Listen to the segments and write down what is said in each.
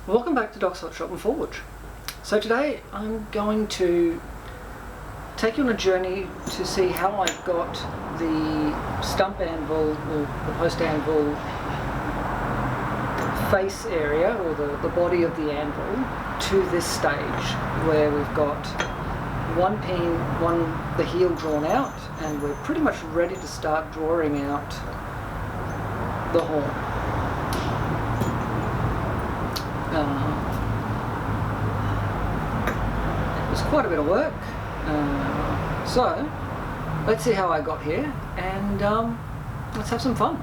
Welcome back to Doc's Hot Shop and Forge. So today I'm going to take you on a journey to see how I got the stump anvil or the post anvil face area or the body of the anvil to this stage where we've got one pin, the heel drawn out, and we're pretty much ready to start drawing out the horn. It was quite a bit of work, so let's see how I got here, and let's have some fun.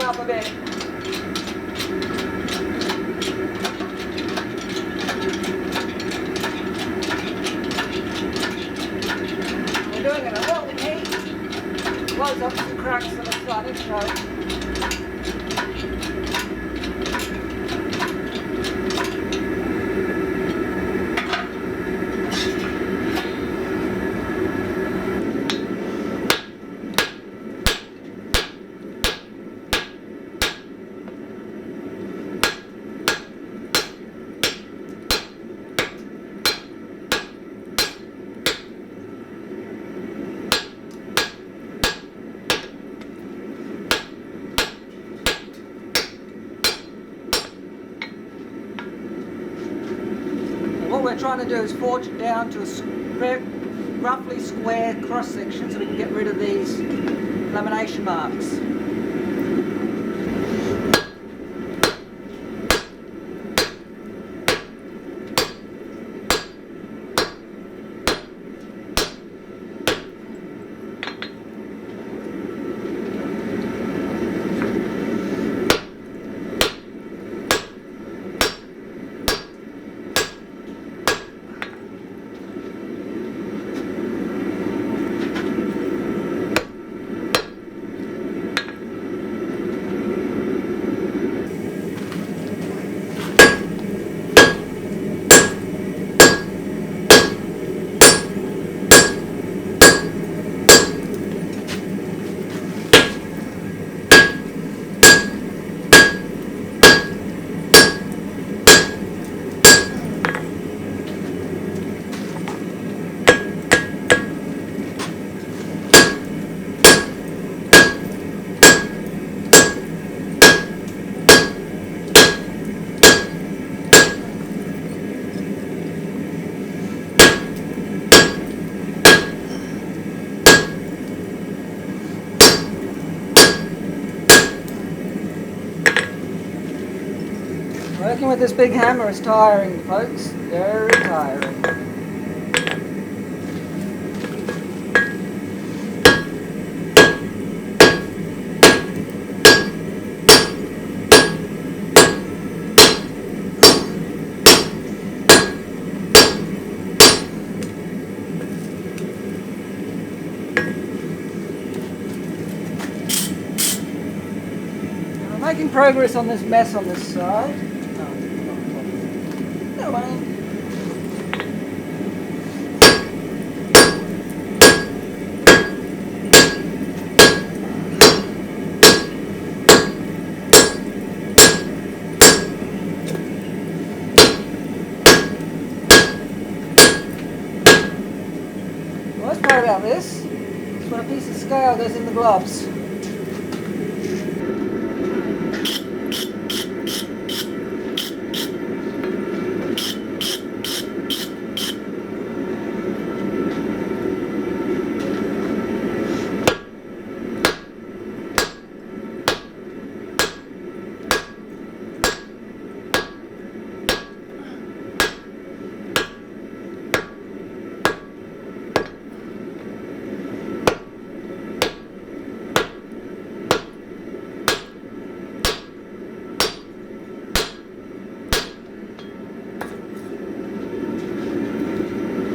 Up a bit. We're doing it a little heat. Close up some cracks that are starting to show. What we're trying to do is forge it down to a roughly square cross section so we can get rid of these lamination marks. Working with this big hammer is tiring, folks. Very tiring. We're making progress on this mess on this side. No way. The worst part about this is when a piece of scale goes in the gloves.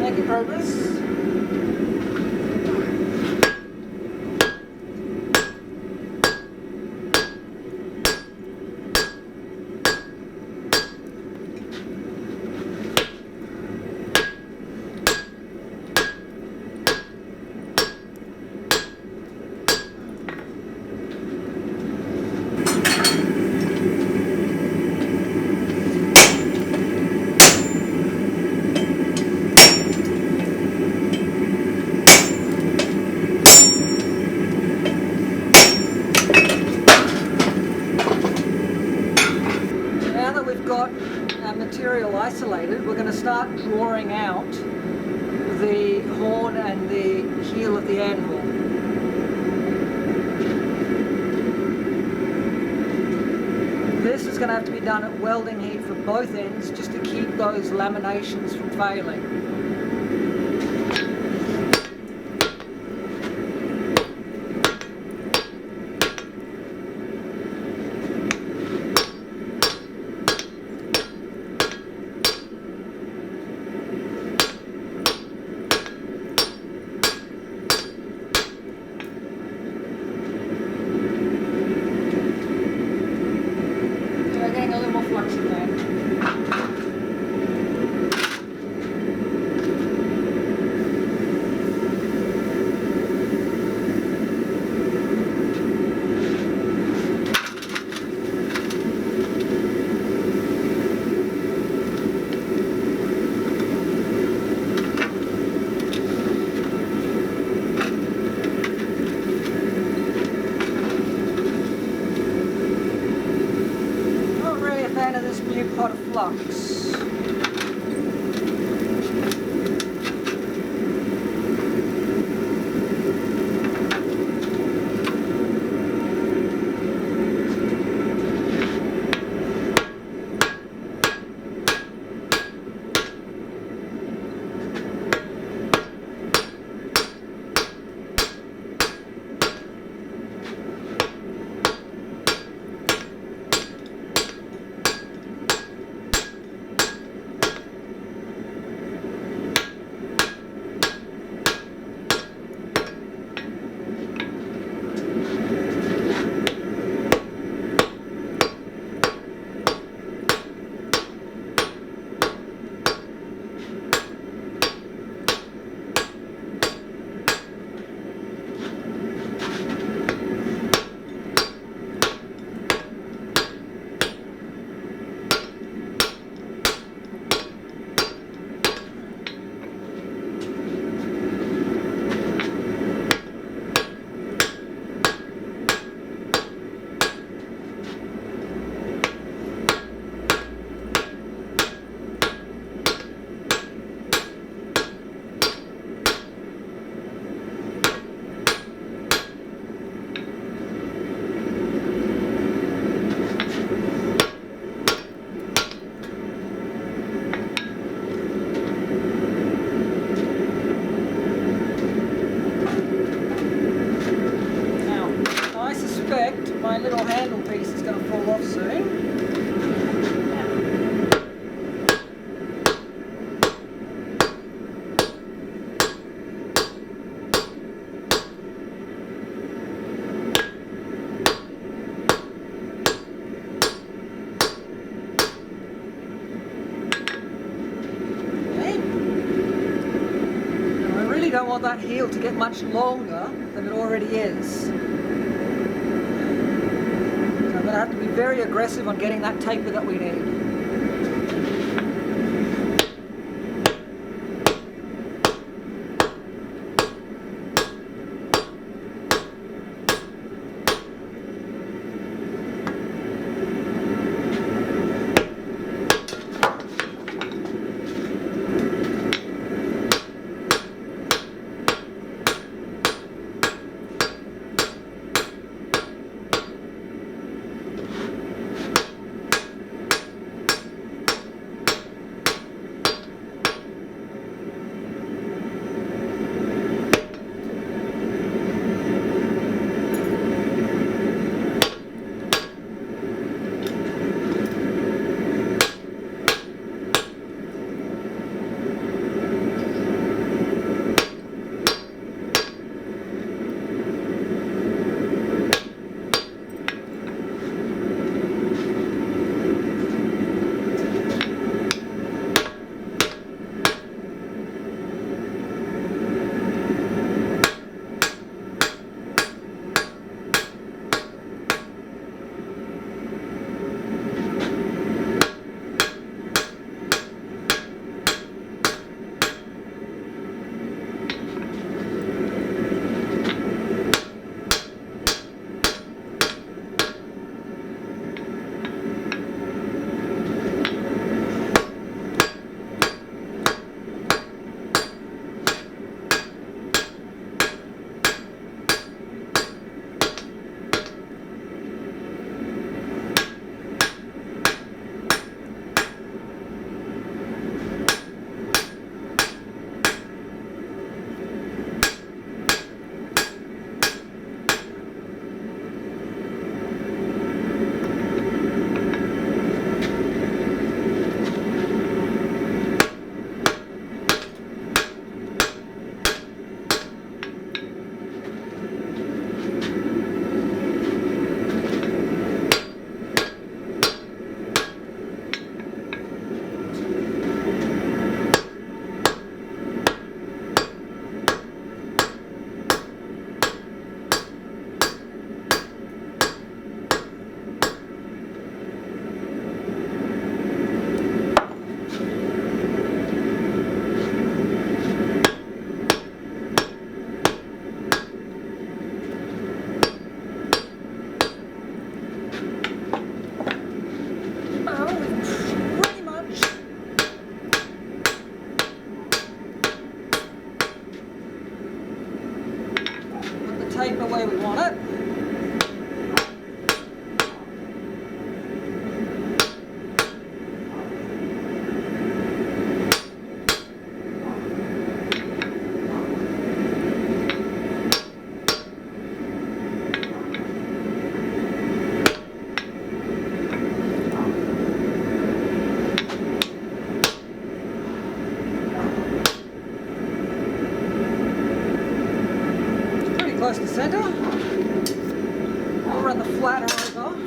Making progress. Material isolated, we're going to start drawing out the horn and the heel of the anvil. This is going to have to be done at welding heat for both ends just to keep those laminations from failing. Getting a little more flux in there. This new pot of flux. want that heel to get much longer than it already is. So I'm going to have to be very aggressive on getting that taper that we need. Tape the way we want it. Close to center. We'll run the flatter over.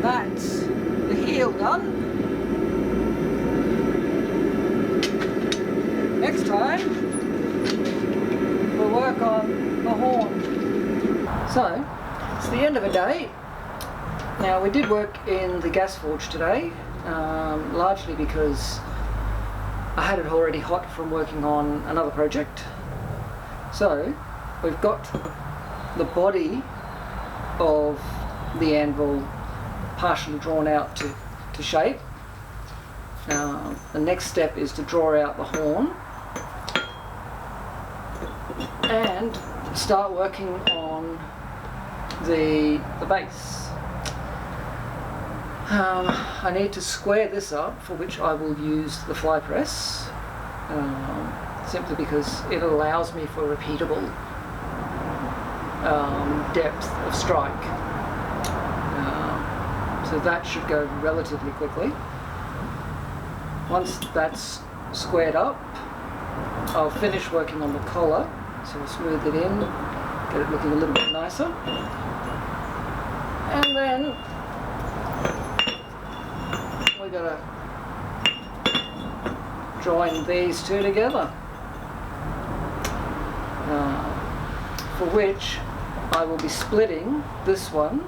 That's the heel done. Next time we'll work on the horn. So it's the end of a day. Now we did work in the gas forge today, largely because I had it already hot from working on another project. So we've got the body of the anvil partially drawn out to shape. The next step is to draw out the horn and start working on the base. I need to square this up, for which I will use the fly press, simply because it allows me for repeatable depth of strike. So that should go relatively quickly. Once that's squared up, I'll finish working on the collar, so I'll smooth it in, get it looking a little bit nicer, and then we're going to join these two together, for which I will be splitting this one,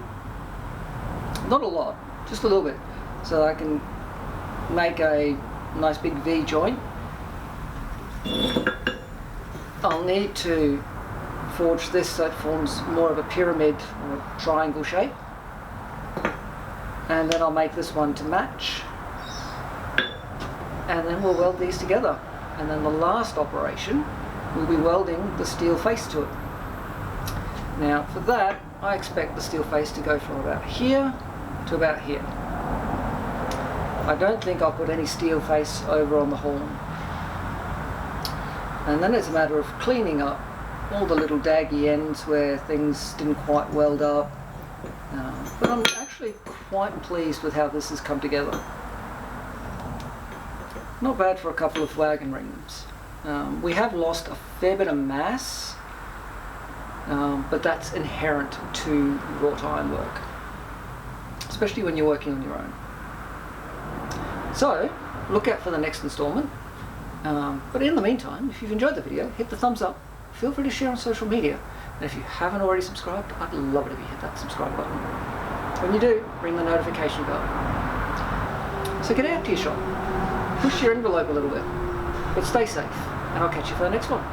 not a lot, just a little bit, so I can make a nice big V joint. I'll need to forge this so it forms more of a pyramid or a triangle shape, and then I'll make this one to match, and then we'll weld these together, and then the last operation will be welding the steel face to it. Now for that, I expect the steel face to go from about here to about here. I don't think I'll put any steel face over on the horn. And then it's a matter of cleaning up all the little daggy ends where things didn't quite weld up. But I'm actually quite pleased with how this has come together. Not bad for a couple of wagon rings. We have lost a fair bit of mass, but that's inherent to wrought iron work, especially when you're working on your own. So, look out for the next installment. But in the meantime, if you've enjoyed the video, hit the thumbs up. Feel free to share on social media. And if you haven't already subscribed, I'd love it if you hit that subscribe button. When you do, ring the notification bell. So get out to your shop. Push your envelope a little bit. But stay safe, and I'll catch you for the next one.